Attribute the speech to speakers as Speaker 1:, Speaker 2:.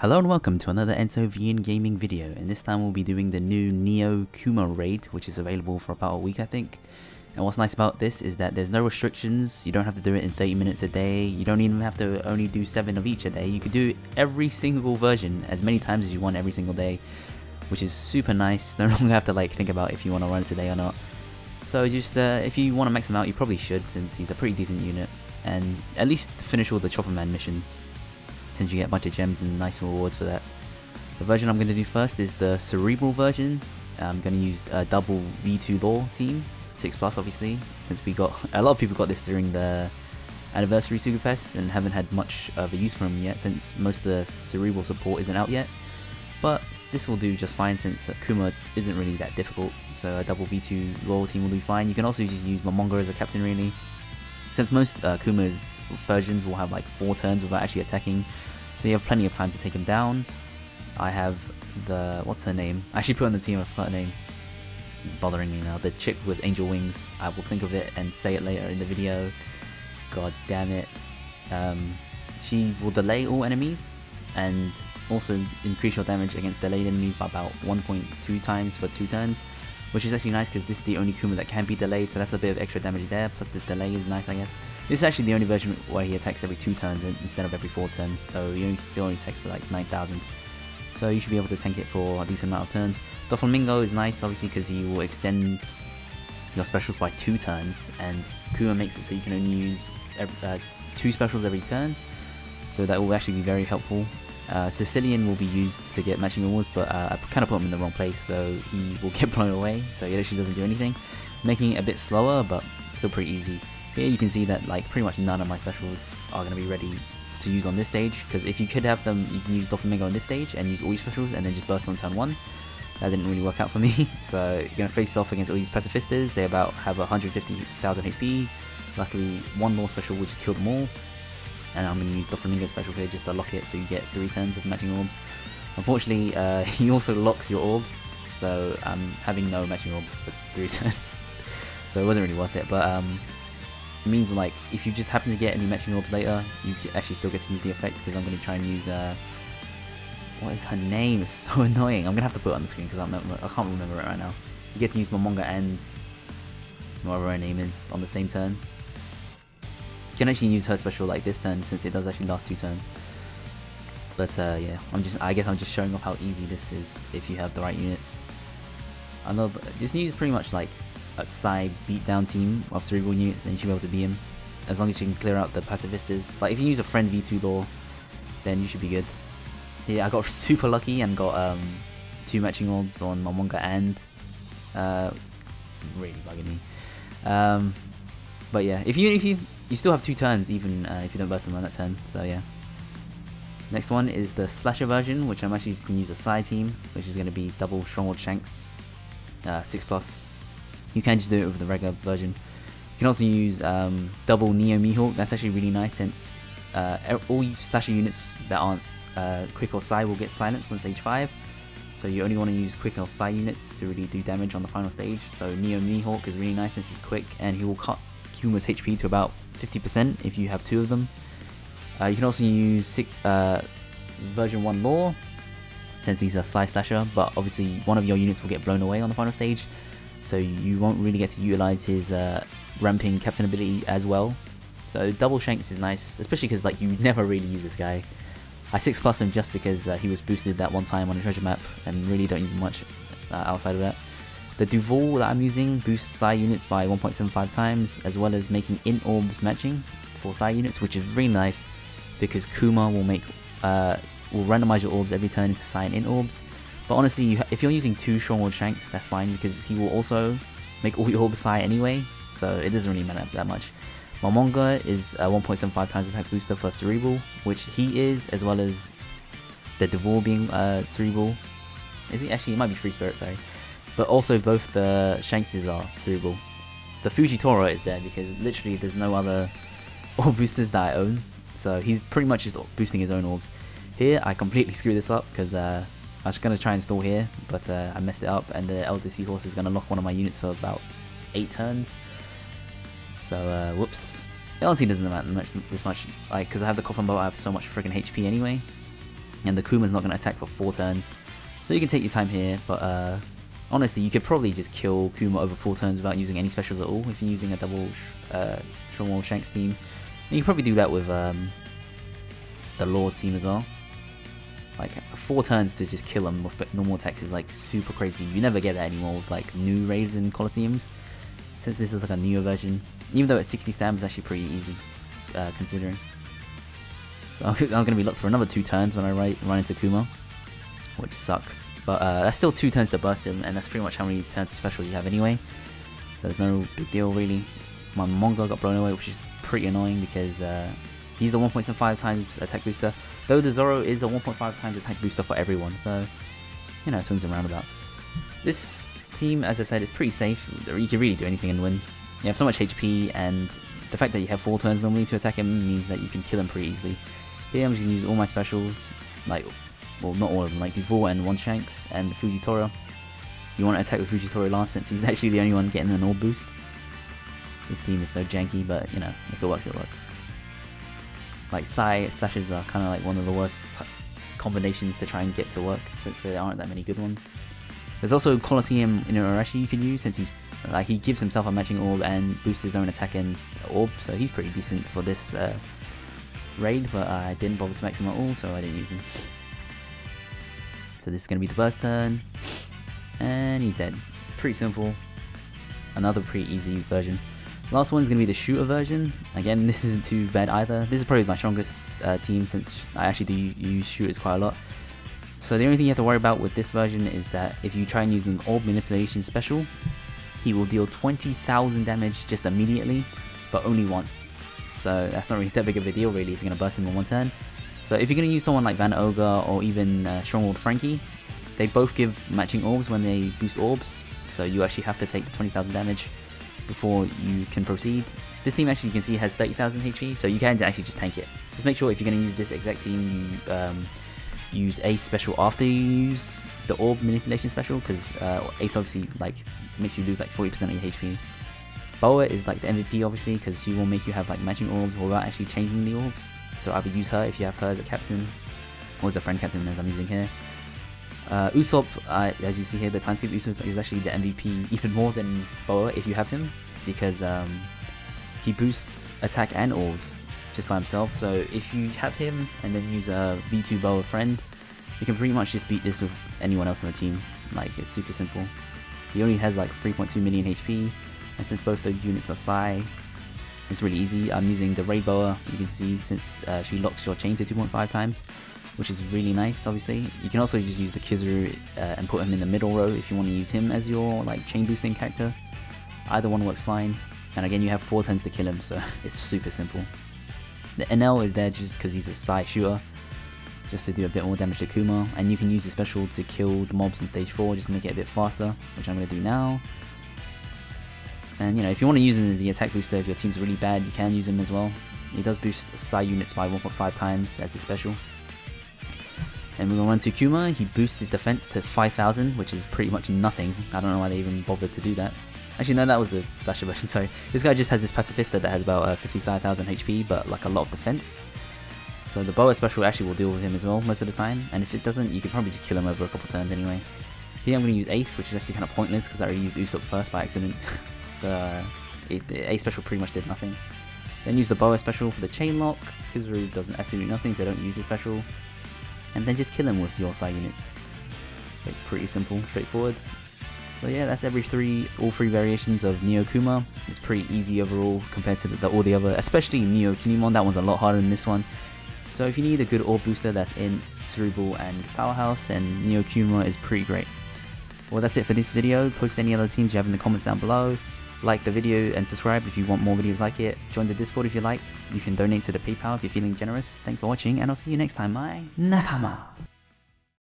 Speaker 1: Hello and welcome to another EnsoVN gaming video, and this time we'll be doing the new Neo KUMA raid, which is available for about a week I think. And what's nice about this is that there's no restrictions. You don't have to do it in 30 minutes a day, you don't even have to only do 7 of each a day. You could do every single version as many times as you want every single day, which is super nice. No longer have to think about if you want to run it today or not. So just if you want to max him out, you probably should, since he's a pretty decent unit, and at least finish all the Chopper Man missions, since you get a bunch of gems and nice rewards for that. The version I'm going to do first is the Cerebral version. I'm going to use a double V2 lore team, 6+ obviously, since we got a lot of people got this during the anniversary Suga Fest and haven't had much of a use for them yet, since most of the Cerebral support isn't out yet. But this will do just fine, since KUMA isn't really that difficult, so a double V2 lore team will do fine. You can also just use Momonga as a captain really, since most KUMA's versions will have 4 turns without actually attacking, so you have plenty of time to take him down. I have the, what's her name? I actually put on the team, I forgot her name. It's bothering me now. The chick with angel wings. I will think of it and say it later in the video. God damn it. She will delay all enemies and also increase your damage against delayed enemies by about 1.2 times for 2 turns. Which is actually nice because this is the only KUMA that can be delayed, so that's a bit of extra damage there, plus the delay is nice I guess. This is actually the only version where he attacks every 2 turns instead of every 4 turns, though he still only attacks for 9,000. So you should be able to tank it for a decent amount of turns. Doflamingo is nice obviously because he will extend your specials by 2 turns, and KUMA makes it so you can only use 2 specials every turn, so that will actually be very helpful. Sicilian will be used to get matching rewards, but I kind of put him in the wrong place, so he will get blown away, so he actually doesn't do anything, making it a bit slower but still pretty easy. Here you can see that pretty much none of my specials are going to be ready to use on this stage, because if you could have them, you can use Doflamingo on this stage and use all your specials and then just burst on turn 1. That didn't really work out for me, so you're going to face off against all these pacifistas. They have 150,000 HP, luckily one more special which killed them all. And I'm going to use Doflamingo special here just to lock it so you get 3 turns of matching orbs. Unfortunately, he also locks your orbs, so I'm having no matching orbs for 3 turns. So it wasn't really worth it, but it means if you just happen to get any matching orbs later, you actually still get to use the effect, because I'm going to try and use, what is her name? It's so annoying. I'm going to have to put it on the screen because I can't remember it right now. You get to use Momonga and whatever her name is on the same turn. You can actually use her special this turn, since it does actually last 2 turns. But yeah, I guess I'm just showing off how easy this is if you have the right units. I love this needs pretty much a side beatdown team of Cerebral units, and you should be able to beat him as long as you can clear out the pacifistas. If you use a friend V2 lore, then you should be good. Yeah, I got super lucky and got 2 matching orbs on Momonga and it's really bugging me. But yeah, if you still have 2 turns even if you don't burst them on that turn, so yeah. Next one is the Slasher version, which I'm actually just going to use a side team, which is going to be double Stronghold Shanks, 6+. You can just do it with the regular version. You can also use double Neo Mihawk. That's actually really nice, since all Slasher units that aren't Quick or Psi will get silenced on stage 5. So you only want to use Quick or Psi units to really do damage on the final stage. So Neo Mihawk is really nice since he's quick, and he will cut KUMA's HP to about 50% if you have 2 of them. You can also use version 1 lore, since he's a Slasher, but obviously one of your units will get blown away on the final stage, so you won't really get to utilize his ramping captain ability as well. So double Shanks is nice, especially because you never really use this guy. I 6+'d him just because he was boosted that one time on a treasure map, and really don't use him much outside of that. The Duval that I'm using boosts Psi units by 1.75 times, as well as making int orbs matching for Psi units, which is really nice because KUMA will randomize your orbs every turn into Psi and int orbs. But honestly, if you're using 2 Stronghold Shanks, that's fine, because he will also make all your orbs Psi anyway, so it doesn't really matter that much. Momonga is a 1.75 times attack booster for Cerebral, which he is, as well as the Duval being Cerebral. Is he? Actually, it might be Free Spirit, sorry. But also both the Shankses are Cerebral. The Fujitora is there because literally there's no other orb boosters that I own, so he's pretty much just boosting his own orbs. Here I completely screwed this up because I was going to try and stall here, but I messed it up, and the Elder Seahorse is going to lock one of my units for about 8 turns. So whoops. It honestly doesn't matter this much, because I have the Coffin Bow, I have so much freaking HP anyway. and the KUMA's not going to attack for 4 turns. So you can take your time here, but honestly, you could probably just kill KUMA over 4 turns without using any specials at all if you're using a double Stronghold Shanks team. And you can probably do that with the Lord team as well. Like 4 turns to just kill them with normal attacks is like super crazy. You never get that anymore with like new raids and Colosseums. Since this is like a newer version, even though it's 60 stamina, it's actually pretty easy considering. So I'm going to be locked for another 2 turns when I run into KUMA, which sucks. But that's still 2 turns to burst him, and that's pretty much how many turns of special you have anyway. So there's no big deal really. My Manga got blown away, which is pretty annoying because he's the 1.75 times attack booster, though the Zoro is a 1.5 times attack booster for everyone, so you know, swings and roundabouts. This team, as I said, is pretty safe. You can really do anything and win. You have so much HP, and the fact that you have 4 turns normally to attack him means that you can kill him pretty easily. Here I'm just going to use all my specials, like, well, not all of them, like Duval and One Shanks and Fujitora. You want to attack with Fujitora last since he's actually the only one getting an orb boost. This team is so janky, but you know, if it works, it works. Like Sai slashes are kind of like one of the worst combinations to try and get to work, since there aren't that many good ones. There's also Colosseum Inuarashi you can use, since he's like, he gives himself a matching orb and boosts his own attack and orb, so he's pretty decent for this raid, but I didn't bother to max him at all, so I didn't use him. So this is going to be the burst turn, and he's dead. Pretty simple. Another pretty easy version. Last one is going to be the shooter version. Again, this isn't too bad either. This is probably my strongest team, since I actually do use shooters quite a lot. So the only thing you have to worry about with this version is that if you try and use the orb manipulation special, he will deal 20,000 damage just immediately, but only once. So that's not really that big of a deal really if you're going to burst him in 1 turn. So if you're going to use someone like Van Ogre or even Stronghold Frankie, they both give matching orbs when they boost orbs, so you actually have to take the 20,000 damage before you can proceed. This team actually, you can see, has 30,000 HP, so you can actually just tank it. Just make sure if you're going to use this exact team, you use Ace special after you use the orb manipulation special, because Ace obviously like makes you lose like 40% of your HP. Boa is like the MVP obviously, because she will make you have like matching orbs without actually changing the orbs. So either use her if you have her as a captain, or as a friend captain as I'm using here. Usopp, as you see here, the time skip Usopp is actually the MVP even more than Boa if you have him, because he boosts attack and orbs just by himself. So if you have him and then use a V2 Boa friend, you can pretty much just beat this with anyone else on the team. Like, it's super simple. He only has like 3.2 million HP, and since both the units are Sai, it's really easy. I'm using the Raid Boa, you can see, since she locks your chain to 2.5 times, which is really nice obviously. You can also just use the Kizaru and put him in the middle row if you want to use him as your like chain boosting character. Either one works fine, and again you have 4 turns to kill him, so it's super simple. The NL is there just because he's a Sai shooter, just to do a bit more damage to KUMA, and you can use the special to kill the mobs in stage 4 just to make it a bit faster, which I'm going to do now. And you know, if you want to use him as the attack booster, if your team's really bad, you can use him as well. He does boost Sai units by 1.5 times, that's a special. And we're going to run to KUMA. He boosts his defense to 5,000, which is pretty much nothing. I don't know why they even bothered to do that. Actually, no, that was the slasher version, sorry. This guy just has this pacifista that has about 55,000 HP, but like a lot of defense. So the Boa special actually will deal with him as well most of the time, and if it doesn't, you can probably just kill him over a couple turns anyway. Here I'm going to use Ace, which is actually kind of pointless because I already used Usopp first by accident. So the Ace special pretty much did nothing. Then use the Boa special for the chain lock. Kizaru does absolutely nothing, so don't use the special. And then just kill him with your Sai units. It's pretty simple, straightforward. So yeah, that's all three variations of Neo KUMA. It's pretty easy overall compared to all the other, especially Neo Kinemon. That one's a lot harder than this one. So if you need a good orb booster that's in Cerebral and Powerhouse, then Neo KUMA is pretty great. Well, that's it for this video. Post any other teams you have in the comments down below. Like the video and subscribe if you want more videos like it. Join the Discord if you like. You can donate to the PayPal if you're feeling generous. Thanks for watching, and I'll see you next time. My nakama!